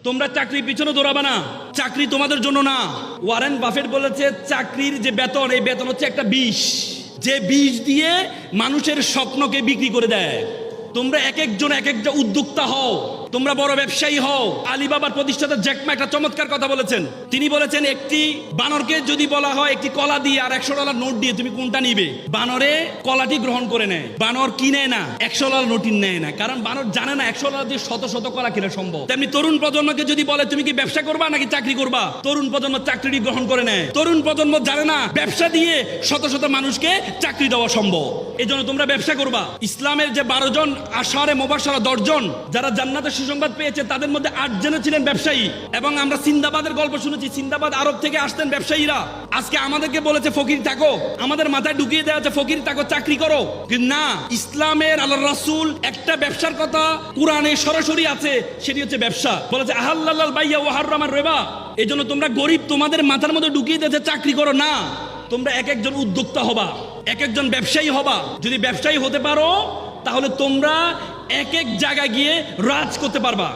তোমরা চাকরির পিছনে দৌড়াবে না, চাকরি তোমাদের জন্য না। ওয়ারেন বাফেট বলেছে চাকরির যে বেতন, এই বেতন হচ্ছে একটা বিষ, যে বিষ দিয়ে মানুষের স্বপ্নকে বিক্রি করে দেয়। তোমরা এক একজন এক একটা উদ্যোক্তা হও, তোমরা বড় ব্যবসায়ী হও। আলিবাবার প্রতিষ্ঠাতা জ্যাক মা একটা চমৎকার কথা বলেছেন। তিনি বলেছেন একটি বানরকে যদি বলা হয় একটি কলা দিয়ে আর $100 নোট দিয়ে তুমি কোনটা নিবে, বানরে কলাটি গ্রহণ করে নেয়। বানর কিনে না, $100 নোট নেয় না, কারণ বানর জানে না $100 দিয়ে শত শত কলা কিনা সম্ভব। তেমনি তরুণ প্রজন্মকে যদি বলে তুমি কি ব্যবসা করবা নাকি চাকরি করবা, তরুণ প্রজন্ম চাকরিটি গ্রহণ করে নেয়। তরুণ প্রজন্ম জানে না ব্যবসা দিয়ে শত শত মানুষকে চাকরি দেওয়া সম্ভব। এই জন্য তোমরা ব্যবসা করবা। ইসলামের যে 12 জন আশারে মুবাশশারা 10 জন যারা জান্নাতের সুসংবাদ পেয়েছে, তাদের মধ্যে 8 জন ছিলেন ব্যবসায়ী। এবং আমরা সিন্দাবাদের গল্প শুনেছি, সিন্দাবাদ আরব থেকে আসতেন ব্যবসায়ীরা। আজকে আমাদেরকে বলেছে ফকির থাকো, আমাদের মাথায় ঢুকিয়ে দেওয়া আছে ফকির থাকো, চাকরি করো। কিন্তু না, ইসলামের আল্লাহর রাসূল একটা ব্যবসার কথা কুরআনে সরাসরি আছে, সেটি হচ্ছে ব্যবসা। বলেছে আহাল্লাল বাইয়া ওয়া হারামার রিবা। এই জন্য তোমরা গরিব, তোমাদের মাথার মধ্যে ঢুকিয়ে দিয়েছে চাকরি করো না, তোমরা এক একজন উদ্যোক্তা হবা, এক একজন ব্যবসায়ী হবা। যদি ব্যবসায়ী হতে পারো তাহলে তোমরা এক এক জায়গায় গিয়ে রাজ করতে পারবা।